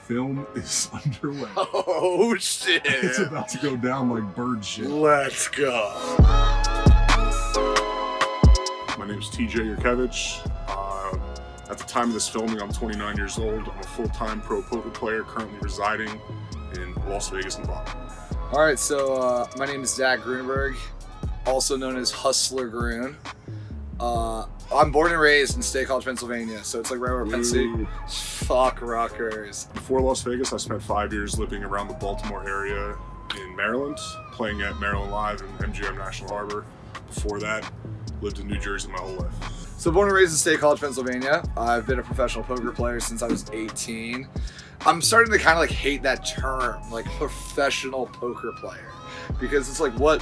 film is underway. Oh shit! It's about to go down like bird shit. Let's go. My name's TJ Jurkiewicz. At the time of this filming, I'm 29 years old. I'm a full-time pro poker player currently residing in Las Vegas, Nevada. All right, so my name is Zach Gruneberg, also known as Hustler Grune. I'm born and raised in State College, Pennsylvania, so it's like right where Penn State. Fuck Rutgers. Before Las Vegas, I spent 5 years living around the Baltimore area in Maryland, playing at Maryland Live and MGM National Harbor. Before that, lived in New Jersey my whole life. So born and raised in State College, Pennsylvania. I've been a professional poker player since I was 18. I'm starting to kind of like hate that term, like professional poker player, because it's like what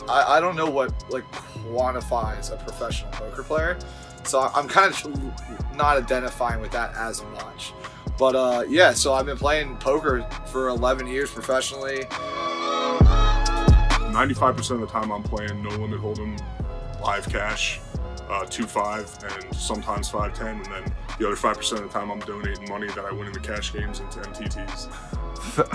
I don't know what like quantifies a professional poker player. So I'm kind of not identifying with that as much. But yeah, so I've been playing poker for 11 years professionally. 95% of the time I'm playing no limit hold'em, live cash, 2-5 and sometimes 5-10, and then the other 5% of the time I'm donating money that I win in the cash games into MTTs.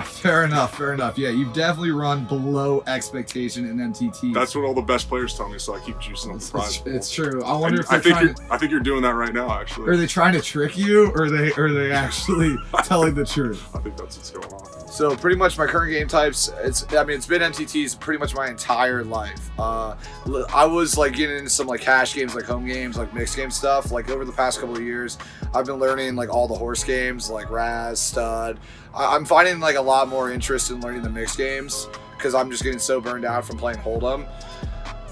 Fair enough. Yeah, you've definitely run below expectation in MTTs. That's what all the best players tell me, so I keep juicing up the prize pool. It's true. I wonder if I think you're doing that right now, actually. Are they trying to trick you, or are they actually telling the truth? I think that's what's going on. So pretty much my current game types, it's been MTTs pretty much my entire life. I was like getting into some like cash games, like home games, like mixed game stuff. Like over the past couple of years, I've been learning like all the horse games, like Raz, Stud. I'm finding like a lot more interest in learning the mixed games because I'm just getting so burned out from playing Hold'em.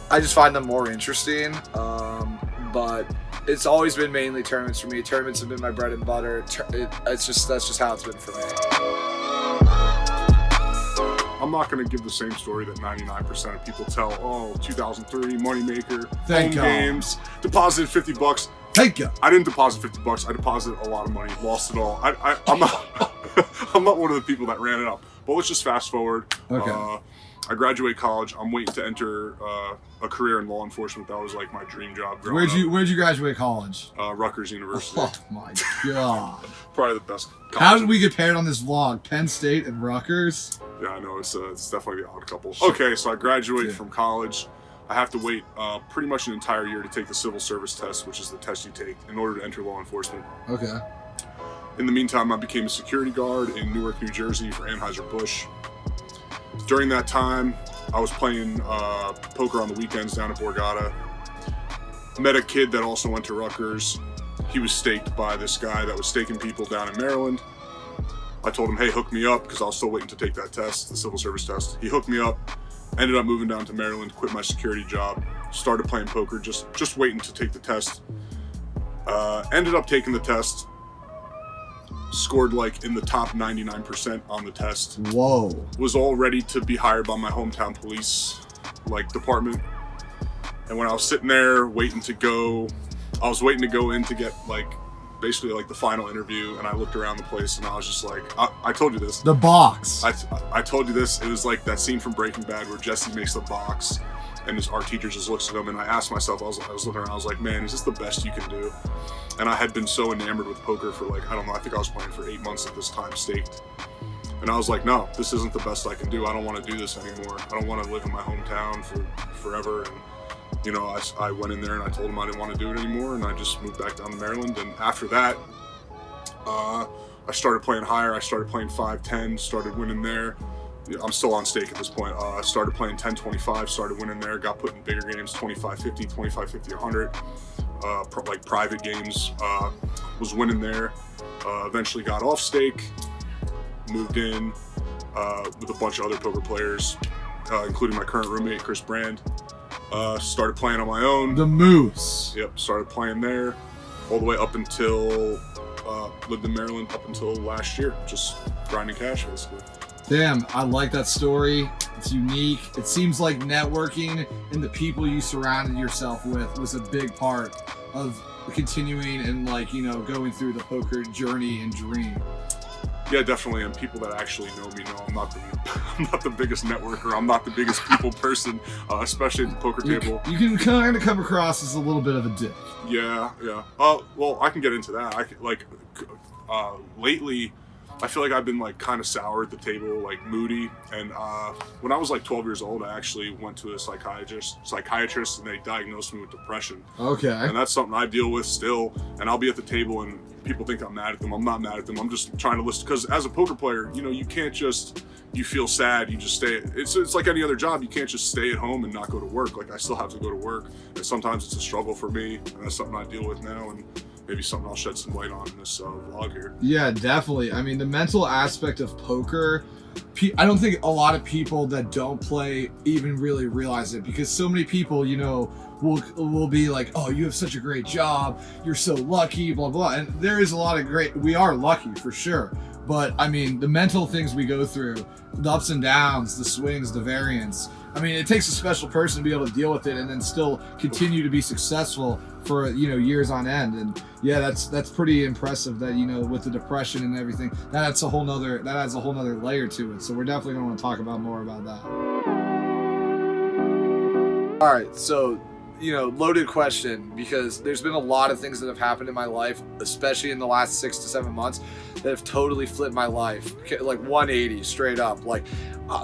I just find them more interesting. But it's always been mainly tournaments for me. Tournaments have been my bread and butter. That's just how it's been for me. I'm not going to give the same story that 99% of people tell. Oh, 2003 moneymaker, Thank home God. games, deposited $50. Thank you. I didn't deposit $50. I deposited a lot of money, lost it all. I'm not. I'm not one of the people that ran it up. But let's just fast forward. Okay. I graduate college. I'm waiting to enter a career in law enforcement. That was like my dream job. Where'd you graduate college? Rutgers University. Oh my God. Probably the best college. How did we get paired on this vlog? Penn State and Rutgers? Yeah, I know, it's definitely the odd couple. Okay, so I graduate from college. I have to wait pretty much an entire year to take the civil service test, which is the test you take in order to enter law enforcement. Okay. In the meantime, I became a security guard in Newark, New Jersey for Anheuser-Busch. During that time, I was playing poker on the weekends down at Borgata. Met a kid that also went to Rutgers. He was staked by this guy that was staking people down in Maryland. I told him, hey, hook me up, because I was still waiting to take that test, the civil service test. He hooked me up, ended up moving down to Maryland, quit my security job, started playing poker, just waiting to take the test. Ended up taking the test, scored like in the top 99% on the test. Whoa. Was all ready to be hired by my hometown police department. And when I was sitting there waiting to go in to get basically the final interview, and I looked around the place and I was just like, I told you this. The box. I told you this. It was like that scene from Breaking Bad where Jesse makes the box and our teacher just looks at him, and I asked myself, I was looking around, I was like, man, is this the best you can do? And I had been so enamored with poker for I don't know, I think I was playing for 8 months at this time, staked. And I was like, no, this isn't the best I can do. I don't want to do this anymore. I don't want to live in my hometown for forever. And I went in there and I told him I didn't want to do it anymore, and I just moved back down to Maryland. And after that, I started playing higher. I started playing 5-10, started winning there. I'm still on stake at this point. I started playing 10-25, started winning there, got put in bigger games, 25-50, 25-50, 100, private games, was winning there. Eventually got off stake, moved in with a bunch of other poker players, including my current roommate, Chris Brand. Started playing on my own. The Moose. Yep, started playing there all the way up until, lived in Maryland up until last year, just grinding cash basically. Damn, I like that story. It's unique. It seems like networking and the people you surrounded yourself with was a big part of continuing and going through the poker journey and dream. Yeah, definitely. And people that actually know me know I'm not the biggest networker. I'm not the biggest people person, especially at the poker table. You can kind of come across as a little bit of a dick. Yeah. Well, I can get into that. Lately, I feel like I've been like kind of sour at the table, like moody. And when I was like 12 years old, I actually went to a psychiatrist, and they diagnosed me with depression. Okay. And that's something I deal with still. And I'll be at the table and people think I'm mad at them. I'm not mad at them. I'm just trying to listen, because as a poker player, you know, you can't just, you feel sad, you just stay. It's like any other job. You can't just stay at home and not go to work. Like, I still have to go to work, and sometimes it's a struggle for me, and that's something I deal with now, and maybe something I'll shed some light on in this vlog here. Yeah, definitely. I mean, the mental aspect of poker, I don't think a lot of people that don't play even really realize it, because so many people, you know, will be like, oh, you have such a great job, you're so lucky, blah blah. And there is a lot of we are lucky for sure, but I mean, the mental things we go through, the ups and downs, the swings, the variance, I mean, it takes a special person to be able to deal with it and then still continue to be successful for, you know, years on end. And yeah, that's pretty impressive that, you know, with the depression and everything, that adds a whole nother layer to it. So we're definitely going to want to talk about more about that. All right, so, you know, loaded question, because there's been a lot of things that have happened in my life, especially in the last 6 to 7 months, that have totally flipped my life, like 180 straight up. Like,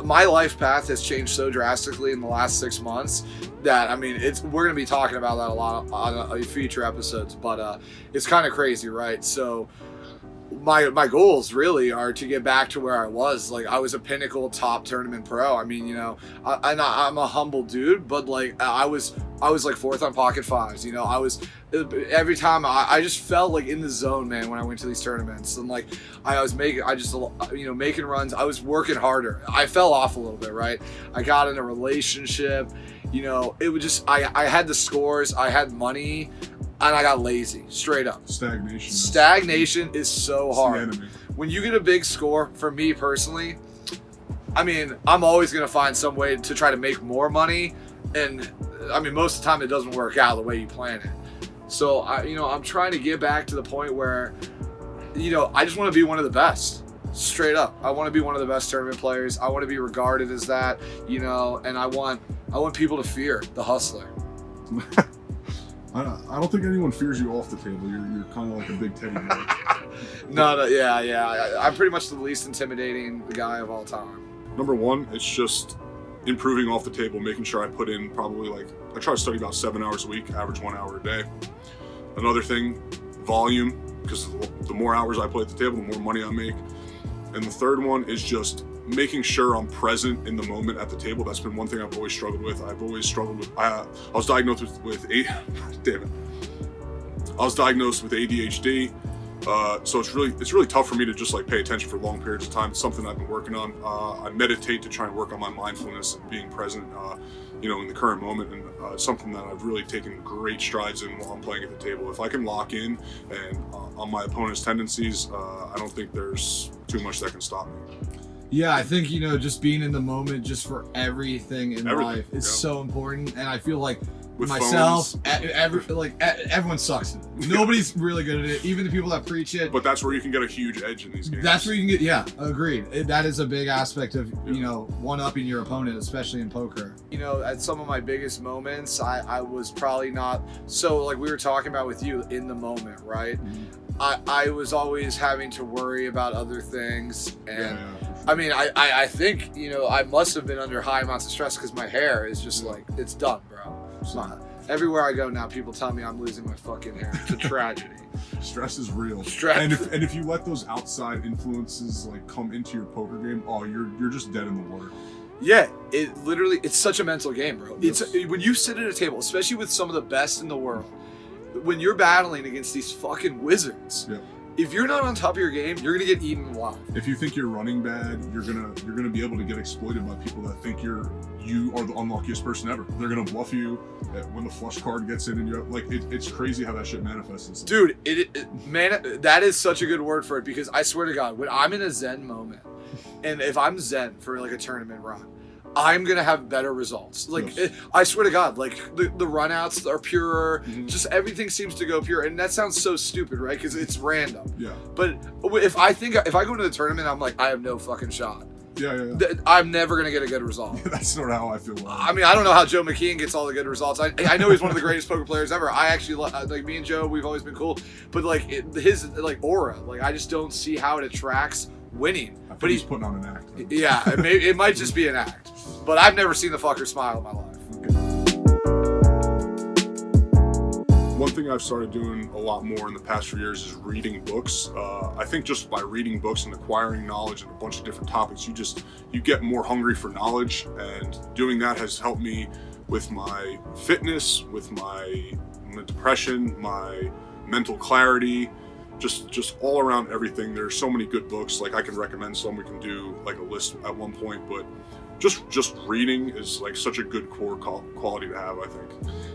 my life path has changed so drastically in the last 6 months that, I mean, we're gonna be talking about that a lot on future episodes, but it's kind of crazy, right? So my goals really are to get back to where I was. Like, I was a pinnacle top tournament pro. I mean, you know, I'm a humble dude, but like I was like 4th on pocket fives. You know, I was every time I just felt like in the zone, man, when I went to these tournaments. And like I was making runs. I was working harder. I fell off a little bit, right? I got in a relationship. You know, it would just I had the scores, I had money, and I got lazy, straight up. Stagnation is so hard. When you get a big score, for me personally, I mean, I'm always going to find some way to try to make more money. And I mean, most of the time it doesn't work out the way you plan it. So, I'm trying to get back to the point where, you know, I just want to be one of the best. Straight up. I want to be one of the best tournament players. I want to be regarded as that, you know, and I want people to fear the hustler. I don't think anyone fears you off the table. You're kind of like a big teddy bear. No, yeah. I'm pretty much the least intimidating guy of all time. Number one, it's just improving off the table, making sure I put in probably I try to study about 7 hours a week, average 1 hour a day. Another thing, volume, because the more hours I play at the table, the more money I make. And the third one is just making sure I'm present in the moment at the table. That's been one thing I've always struggled with. I was diagnosed with ADHD. So it's really tough for me to just like pay attention for long periods of time. It's something I've been working on. I meditate to try and work on my mindfulness and being present, in the current moment. And it's something that I've really taken great strides in while I'm playing at the table. If I can lock in and on my opponent's tendencies, I don't think there's too much that can stop me. Yeah, I think, you know, just being in the moment just for everything in life is so important. And I feel like with myself, everyone sucks at it. Nobody's really good at it, even the people that preach it. But that's where you can get a huge edge in these games. That's where you can get, agreed. That is a big aspect of, you know, one-upping your opponent, especially in poker. You know, at some of my biggest moments, I was probably not, so like we were talking about with you, in the moment, right? Mm-hmm. I was always having to worry about other things, and I mean, I think, you know, I must have been under high amounts of stress because my hair is just like, it's done, bro. It's not. Everywhere I go now, people tell me I'm losing my fucking hair. It's a tragedy. Stress is real. And if you let those outside influences like come into your poker game, you're just dead in the water. Yeah, it's such a mental game, bro. Yes. It's when you sit at a table, especially with some of the best in the world, when you're battling against these fucking wizards, if you're not on top of your game, you're gonna get eaten alive. If you think you're running bad, you're gonna be able to get exploited by people that think you are the unluckiest person ever. They're gonna bluff you when the flush card gets in, and it's crazy how that shit manifests. Dude, man, that is such a good word for it, because I swear to God, when I'm in a zen moment, and if I'm zen for like a tournament run, I'm gonna have better results. Like, yes. I swear to God, like the runouts are purer. Mm-hmm. Just everything seems to go pure, and that sounds so stupid, right? Because it's random. Yeah. But if I go into the tournament, I'm like, I have no fucking shot. Yeah. I'm never gonna get a good result. That's sort of how I feel. I mean, I don't know how Joe McKeon gets all the good results. I know he's one of the greatest poker players ever. I actually like me and Joe. We've always been cool, but like his like aura, like I just don't see how it attracts winning. I think But he's putting on an act. Though. Yeah, it might just be an act. But I've never seen the fucker smile in my life. One thing I've started doing a lot more in the past few years is reading books. I think just by reading books and acquiring knowledge in a bunch of different topics, you get more hungry for knowledge, and doing that has helped me with my fitness, with my depression, my mental clarity, just all around everything. There's so many good books. Like I can recommend some. We can do like a list at one point, but just reading is like such a good core quality to have, I think.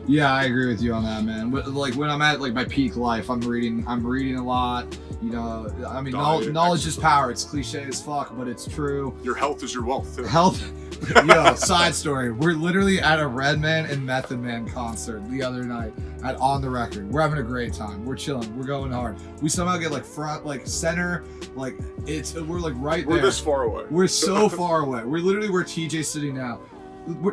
Yeah, I agree with you on that, man. Like when I'm at like my peak life, I'm reading a lot. You know, I mean, knowledge is power. It's cliche as fuck, but it's true. Your health is your wealth. Too. Health. Yo, side story. We're literally at a Redman and Method Man concert the other night at On the Record. We're having a great time. We're chilling. We're going hard. We somehow get like front, like center, like we're like right there. We're this far away. We're so far away. We're literally where TJ's sitting now.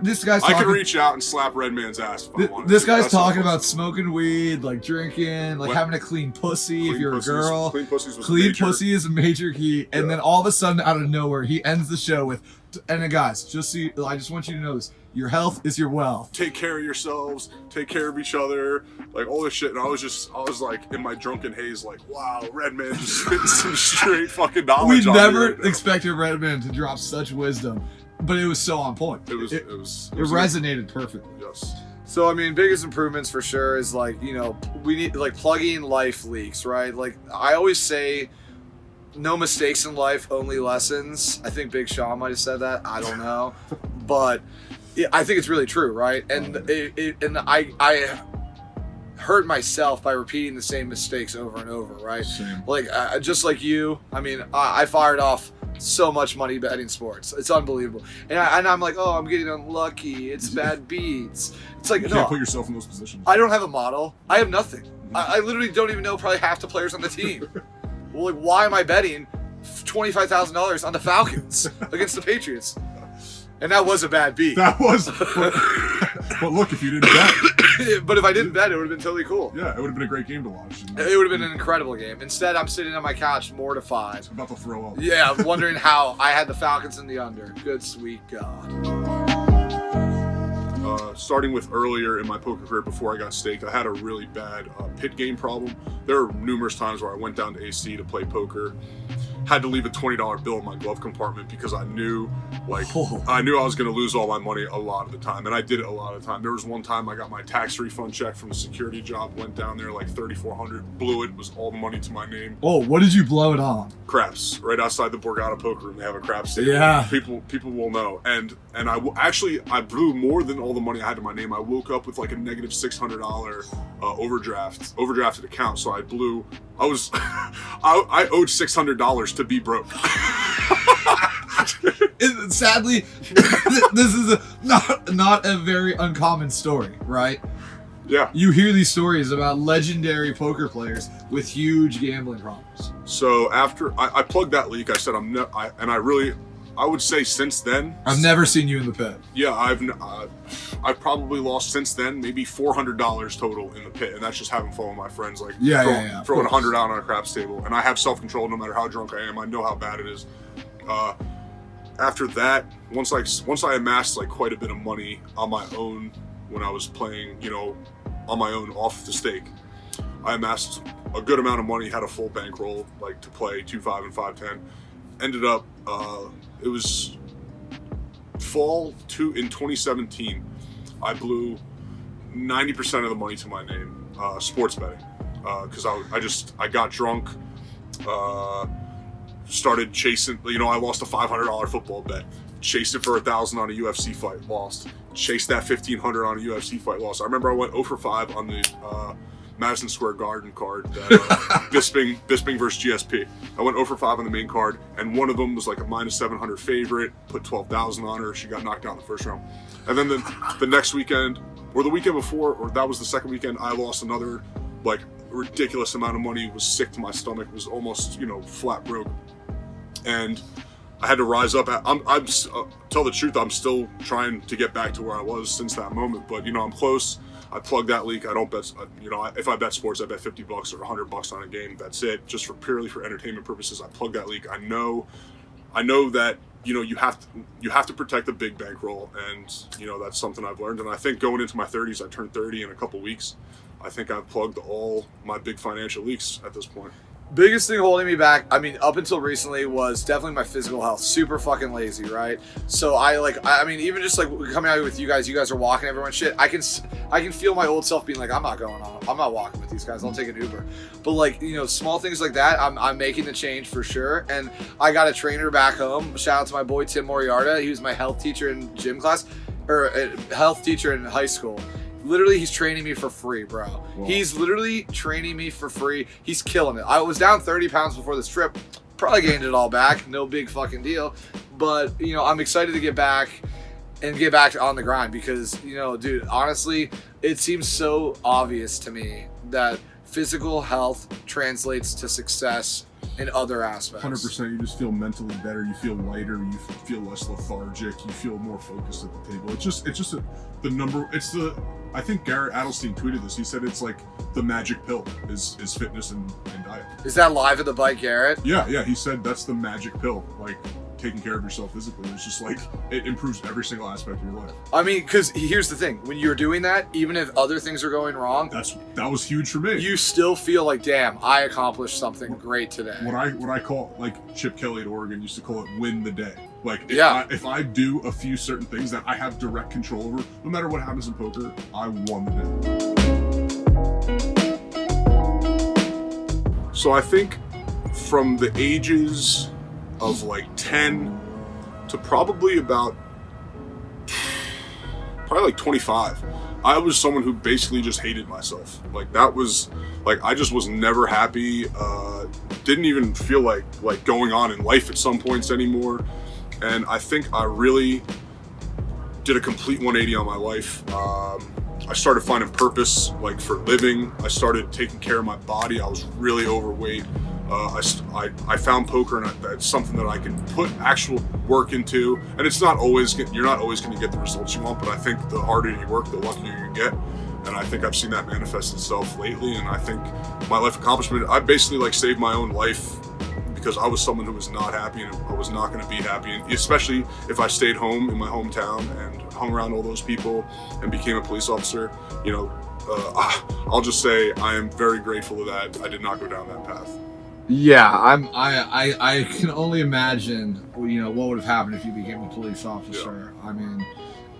This guy's talking, I can reach out and slap Redman's ass if I wanted this to. guy's That's talking about smoking weed, like drinking, like having a clean pussy if you're a girl. Clean pussy is a major key. And then all of a sudden, out of nowhere, he ends the show with, and then guys, I just want you to know this. Your health is your wealth. Take care of yourselves. Take care of each other. Like all this shit. And I was like in my drunken haze, like, wow, Redman just spitting some straight fucking knowledge. We never right expected Redman to drop such wisdom, but it was so on point. It resonated perfectly. Yes. So, I mean, biggest improvements for sure is like, you know, we need like plugging life leaks, right? Like I always say, no mistakes in life, only lessons. I think Big Sean might have said that. I don't know. But I think it's really true, right? And I hurt myself by repeating the same mistakes over and over, right? Same. Like, just like you, I mean, I fired off so much money betting sports. It's unbelievable. And I'm like, oh, I'm getting unlucky. It's bad beats. It's like, You no, can't put yourself in those positions. I don't have a model. I have nothing. I literally don't even know probably half the players on the team. Well, like, why am I betting $25,000 on the Falcons against the Patriots? And that was a bad beat. That was. But look, if you didn't bet. But if I didn't bet, it would have been totally cool. Yeah, it would have been a great game to watch. It would have been an incredible game. Instead, I'm sitting on my couch mortified. About to throw up. Yeah, wondering how I had the Falcons in the under. Good sweet God. Starting with earlier in my poker career before I got staked, I had a really bad pit game problem. There were numerous times where I went down to AC to play poker, had to leave a $20 bill in my glove compartment because I knew I was going to lose all my money a lot of the time, and I did it a lot of the time. There was one time I got my tax refund check from a security job, went down there like $3,400, blew it, was all the money to my name. Oh, what did you blow it on? Craps, right outside the Borgata poker room. They have a craps table. Yeah. People will know. And I blew more than all the money I had to my name. I woke up with like a negative $600 overdrafted account. So I owed $600 to be broke. Sadly, this is not a very uncommon story, right? Yeah. You hear these stories about legendary poker players with huge gambling problems. So after I plugged that leak, I said I would say since then I've never seen you in the pit. Yeah, I've probably lost since then maybe $400 total in the pit, and that's just having fun with my friends, like throwing 100 out on a craps table. And I have self-control no matter how drunk I am. I know how bad it is. After that, once I amassed like quite a bit of money on my own when I was playing, on my own off the stake, I amassed a good amount of money, had a full bankroll like to play 2-5 and 5-10. Ended up, it was fall in 2017. I blew 90% of the money to my name, sports betting, because I got drunk, started chasing. I lost a $500 football bet, chased it for $1,000 on a UFC fight, lost. Chased that $1,500 on a UFC fight, lost. I remember I went 0 for 5 on the Madison Square Garden card, Bisping versus GSP. I went 0 for 5 on the main card, and one of them was like a -700 favorite, put 12,000 on her. She got knocked out in the first round. And then the next weekend, or the weekend before, or that was the second weekend, I lost another like ridiculous amount of money, was sick to my stomach, was almost, flat broke. And I had to rise up. Tell the truth, I'm still trying to get back to where I was since that moment, but I'm close. I plug that leak. I don't bet. If I bet sports, I bet $50 or $100 on a game. That's it, just purely for entertainment purposes. I plug that leak. I know that you have to protect the big bankroll, and that's something I've learned. And I think going into my 30s, I turned 30 in a couple weeks. I think I've plugged all my big financial leaks at this point. Biggest thing holding me back, I mean, up until recently, was definitely my physical health. Super fucking lazy, right? So even just like coming out with you guys are walking everyone shit. I can feel my old self being like, I'm not walking with these guys. I'll take an Uber. But like, small things like that, I'm making the change for sure. And I got a trainer back home. Shout out to my boy Tim Moriarta. He was my health teacher in gym class, or health teacher in high school. Literally, he's training me for free, bro. Whoa. He's literally training me for free. He's killing it. I was down 30 pounds before this trip. Probably gained it all back. No big fucking deal. But, I'm excited to get back on the grind because, dude, honestly, it seems so obvious to me that physical health translates to success in other aspects. 100%. You just feel mentally better. You feel lighter. You feel less lethargic. You feel more focused at the table. I think Garrett Adelstein tweeted this. He said it's like the magic pill is fitness and diet. Is that live at the bike, Garrett? Yeah. He said that's the magic pill. Like, taking care of yourself physically. It's just like, it improves every single aspect of your life. I mean, because here's the thing. When you're doing that, even if other things are going wrong, that was huge for me. You still feel like, damn, I accomplished something great today. What I call, like Chip Kelly at Oregon used to call it win the day. Like, if I do a few certain things that I have direct control over, no matter what happens in poker, I won the day. So I think from the ages of like 10 to probably like 25, I was someone who basically just hated myself. Like, that was like, I just was never happy. Didn't even feel like going on in life at some points anymore. And I think I really did a complete 180 on my life. I started finding purpose, like, for living. I started taking care of my body. I was really overweight. I found poker, and that's something that I can put actual work into. And it's not always, you're not always going to get the results you want, but I think the harder you work, the luckier you get. And I think I've seen that manifest itself lately. And I think my life accomplishment, I basically like saved my own life because I was someone who was not happy, and I was not going to be happy. And especially if I stayed home in my hometown and hung around all those people and became a police officer, I'll just say I am very grateful that I did not go down that path. Yeah, I can only imagine, what would have happened if you became a police officer. Yeah. I mean,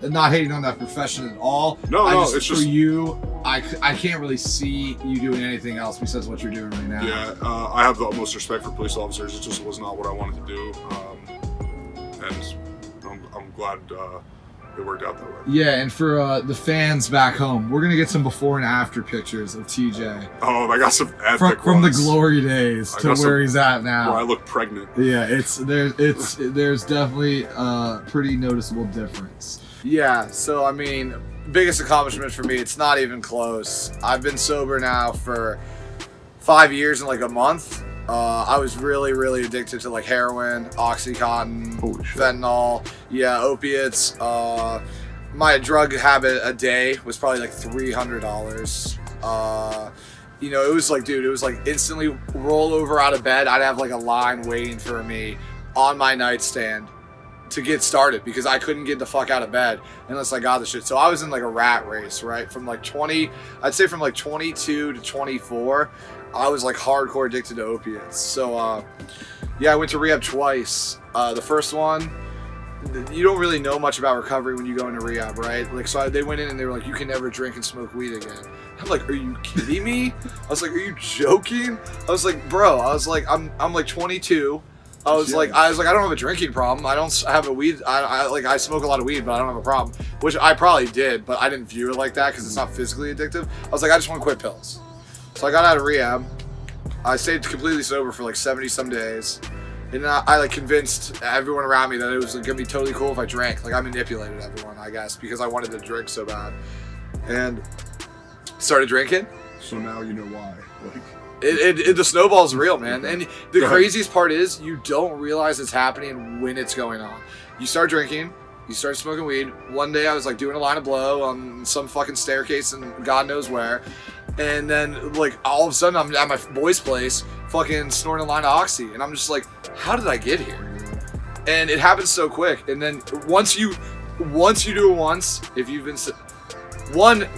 not hating on that profession at all. It's just for you. I can't really see you doing anything else besides what you're doing right now. Yeah, I have the utmost respect for police officers. It just was not what I wanted to do, and I'm glad it worked out that way. Yeah, and for the fans back home, we're gonna get some before and after pictures of TJ. Oh, I got some from the glory days to where he's at now. Where I look pregnant. Yeah, there's definitely a pretty noticeable difference. Yeah, so I mean, biggest accomplishment for me, it's not even close. I've been sober now for 5 years and like a month. I was really, really addicted to like heroin, Oxycontin, fentanyl, opiates. My drug habit a day was probably like $300. It was like, dude, it was like instantly roll over out of bed. I'd have like a line waiting for me on my nightstand to get started because I couldn't get the fuck out of bed unless I got the shit. So I was in like a rat race, right? From like 22 to 24, I was like hardcore addicted to opiates. So I went to rehab twice. The first one, you don't really know much about recovery when you go into rehab, right? Like, so they went in and they were like, you can never drink and smoke weed again. I'm like, are you kidding me? I was like, are you joking? I was like, bro, I'm like 22. I was like, I don't have a drinking problem. I don't have a weed. I smoke a lot of weed, but I don't have a problem. Which I probably did, but I didn't view it like that because it's not physically addictive. I was like, I just want to quit pills. So I got out of rehab. I stayed completely sober for like 70 some days. And I like convinced everyone around me that it was gonna be totally cool if I drank. Like, I manipulated everyone, I guess, because I wanted to drink so bad. And started drinking. So now you know why. Like, the snowball's real, man. And the craziest part is you don't realize it's happening when it's going on. You start drinking, You start smoking weed. One day I was like doing a line of blow on some fucking staircase and God knows where. And then like all of a sudden I'm at my boy's place fucking snorting a line of oxy. And I'm just like, how did I get here? And it happens so quick. And then once you do it once, if you've been... One,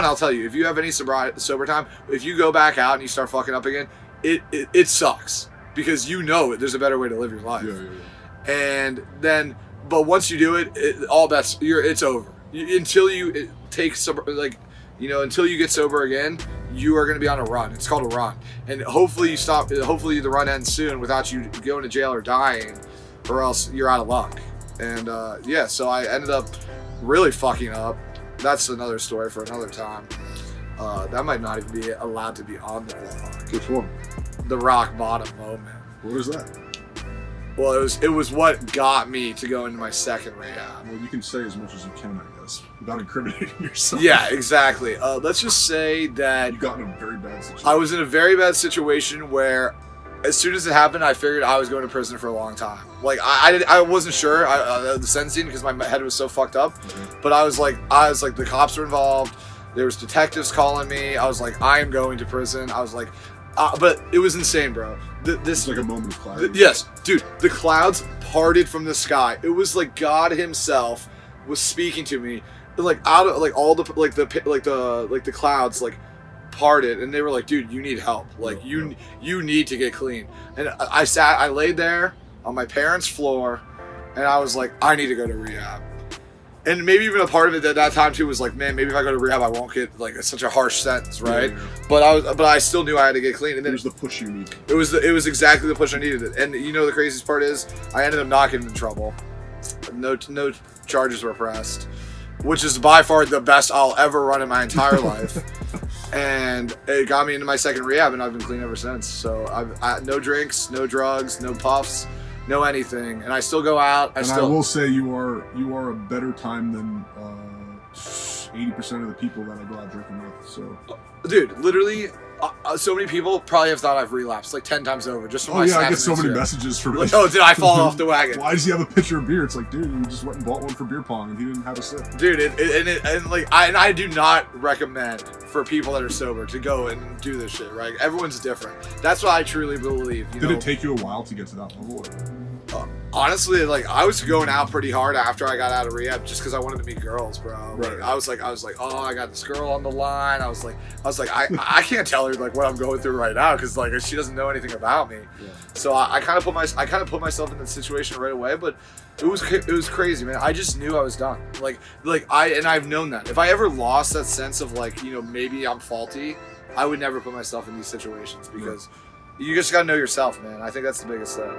I'll tell you, if you have any sober time, if you go back out and you start fucking up again, it sucks. Because you know there's a better way to live your life. Yeah. And then... But once you do it, it's over. Until you take some, like, you know, until you get sober again, you are going to be on a run. It's called a run. And hopefully you stop, hopefully the run ends soon without you going to jail or dying, or else you're out of luck. And yeah, so I ended up really fucking up. That's another story for another time. That might not even be allowed to be on the vlog. Which one? The rock bottom moment. What is that? Well, it was what got me to go into my second rehab. Well, you can say as much as you can, I guess, without incriminating yourself. Yeah, exactly. Let's just say that you got in a very bad situation. I was in a very bad situation where, as soon as it happened, I figured I was going to prison for a long time. Like I wasn't sure the sentencing because my head was so fucked up. Okay. But I was like the cops were involved. There was detectives calling me. I was like, I am going to prison. I was like, but it was insane, bro. This like a moment of clarity. Yes, dude. The clouds parted from the sky. It was like God Himself was speaking to me, like out of like all the the clouds like parted, and they were like, dude, you need help. Like you need to get clean. And I laid there on my parents' floor, and I was like, I need to go to rehab. And maybe even a part of it at that time too was like, man, maybe if I go to rehab, I won't get like such a harsh sentence, right? Yeah. But I still knew I had to get clean. And then it was the push you needed. It was exactly the push I needed. And you know the craziest part is, I ended up not getting in trouble. No charges were pressed, which is by far the best I'll ever run in my entire life. And it got me into my second rehab, and I've been clean ever since. So I've no drinks, no drugs, no puffs. No anything, and I still go out. I will say you are a better time than 80% of the people that I go out drinking with. So, dude, literally, so many people probably have thought I've relapsed like 10 times over just from my snaps. Oh yeah, I get so many messages from like, oh, did I fall off the wagon? Why does he have a pitcher of beer? It's like, dude, you just went and bought one for beer pong, and he didn't have a sip. Dude, I do not recommend for people that are sober to go and do this shit. Right? Everyone's different. That's what I truly believe. Did it take you a while to get to that level? Honestly, like I was going out pretty hard after I got out of rehab, just because I wanted to meet girls, bro. Right. Like, I was like, oh, I got this girl on the line. I was like, I can't tell her like what I'm going through right now because like she doesn't know anything about me. Yeah. So I kind of put myself in that situation right away, but it was crazy, man. I just knew I was done. I've known that if I ever lost that sense of like, you know, maybe I'm faulty, I would never put myself in these situations because you just gotta know yourself, man. I think that's the biggest thing.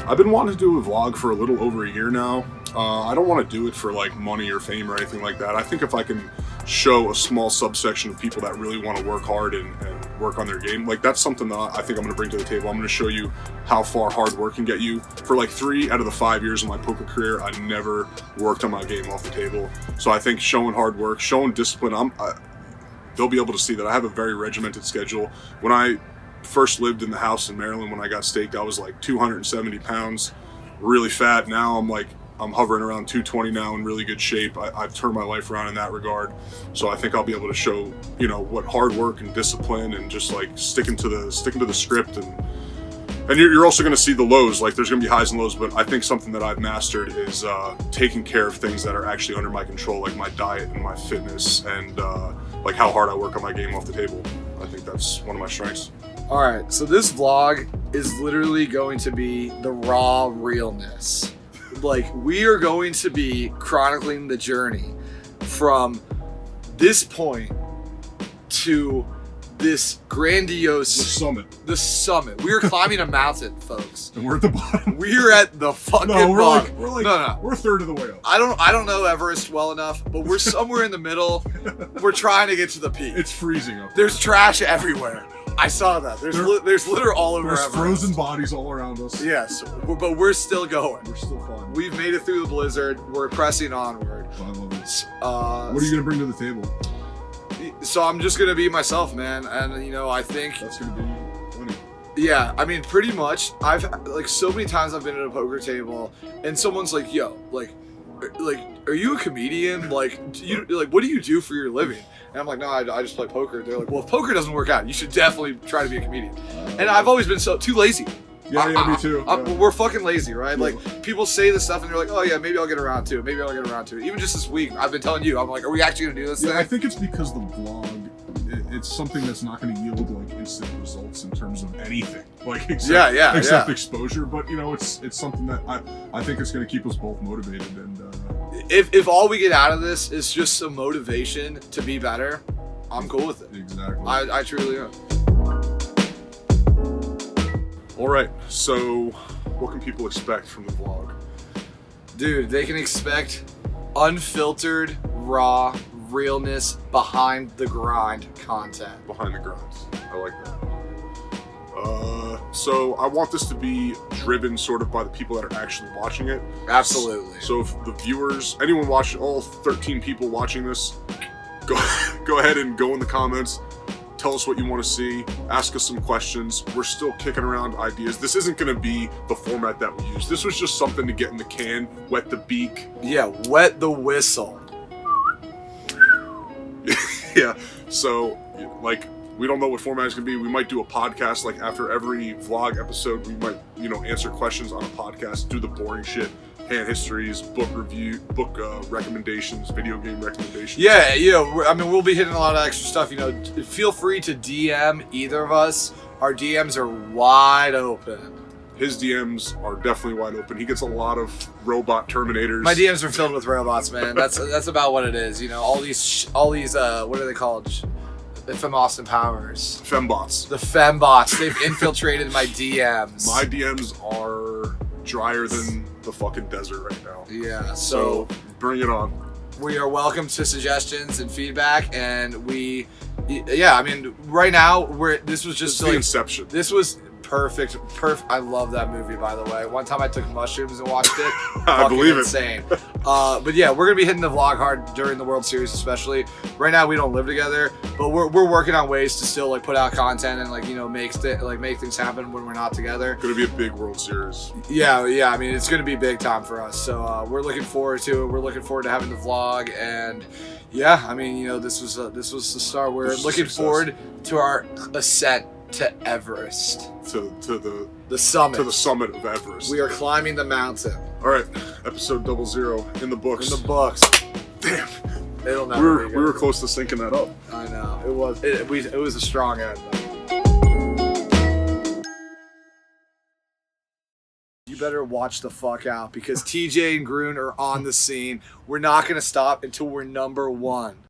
I've been wanting to do a vlog for a little over a year now. I don't want to do it for like money or fame or anything like that. I think if I can show a small subsection of people that really want to work hard and work on their game, like that's something that I think I'm going to bring to the table. I'm going to show you how far hard work can get you. For like 3 out of the 5 years of my poker career, I never worked on my game off the table. So I think showing hard work, showing discipline, they'll be able to see that I have a very regimented schedule. When I first lived in the house in Maryland, when I got staked, I was like 270 pounds, really fat. Now I'm hovering around 220 now, in really good shape. I've turned my life around in that regard. So I think I'll be able to show, you know, what hard work and discipline and just like sticking to the script, and you're also going to see the lows. Like there's going to be highs and lows, but I think something that I've mastered is taking care of things that are actually under my control, like my diet and my fitness and like how hard I work on my game off the table. I think that's one of my strengths. All right, so this vlog is literally going to be the raw realness. Like, we are going to be chronicling the journey from this point to this grandiose... The summit. We are climbing a mountain, folks. And we're at the bottom. We're at the fucking bottom. We're a third of the way up. I don't know Everest well enough, but we're somewhere in the middle. We're trying to get to the peak. It's freezing up there. There's trash everywhere. I saw that. There's litter all over There's Everest. Frozen bodies all around us. Yes, but we're still going. We're still fine. We've made it through the blizzard. We're pressing onward. I love it. What are you going to bring to the table? So I'm just going to be myself, man. And, you know, I think... That's going to be funny. Yeah, I mean, pretty much. I've like so many times I've been at a poker table and someone's like, "Yo, like, are you a comedian? Like, what do you do for your living?" And I'm like, "No, I just play poker." They're like, "Well, if poker doesn't work out, you should definitely try to be a comedian." And I've always been too lazy. Yeah, me too. We're fucking lazy, right? Like, people say this stuff and they're like, "Oh yeah, maybe I'll get around to it. Maybe I'll get around to it." Even just this week, I've been telling you, I'm like, "Are we actually gonna do this?" Yeah, thing? I think it's because the vlog, it's something that's not going to yield like instant results in terms of anything, like except exposure. But you know, it's something that I think it's going to keep us both motivated. And if all we get out of this is just some motivation to be better, I'm cool with it. Exactly. I truly am. All right, so what can people expect from the vlog? Dude, they can expect unfiltered, raw, realness, behind the grind content. Behind the grinds. I like that. So I want this to be driven sort of by the people that are actually watching it. Absolutely. So if the viewers, anyone watching, all 13 people watching this, go ahead and go in the comments. Tell us what you want to see. Ask us some questions. We're still kicking around ideas. This isn't going to be the format that we use. This was just something to get in the can, wet the beak. Yeah, wet the whistle. Yeah. So, like, we don't know what format it's going to be. We might do a podcast. Like, after every vlog episode, we might, answer questions on a podcast, do the boring shit. Hand histories, book recommendations, video game recommendations. Yeah, I mean, we'll be hitting a lot of extra stuff. Feel free to DM either of us. Our DMs are wide open. His DMs are definitely wide open. He gets a lot of robot Terminators. My DMs are filled with robots, man. That's about what it is. All these what are they called? The Austin Powers. Fembots. The fembots. They've infiltrated my DMs. My DMs are drier than the fucking desert right now. Yeah, so bring it on. We are welcome to suggestions and feedback, and I mean, right now this was just the inception. This was perfect. I love that movie, by the way. One time I took mushrooms and watched it. I believe insane. But yeah, we're gonna be hitting the vlog hard during the World Series, especially. Right now we don't live together, but we're working on ways to still put out content and make things happen when we're not together. Gonna be a big World Series. Yeah. I mean, it's gonna be big time for us. So we're looking forward to it. We're looking forward to having the vlog, and yeah, I mean, this was the start. We're looking forward to our ascent to Everest. To the summit. To the summit of Everest. We are climbing the mountain. All right, episode 00 in the books. In the books. Damn. It'll never be good. We were close to syncing that up. I know. It was a strong end, though. You better watch the fuck out, because TJ and Grun are on the scene. We're not going to stop until we're number 1.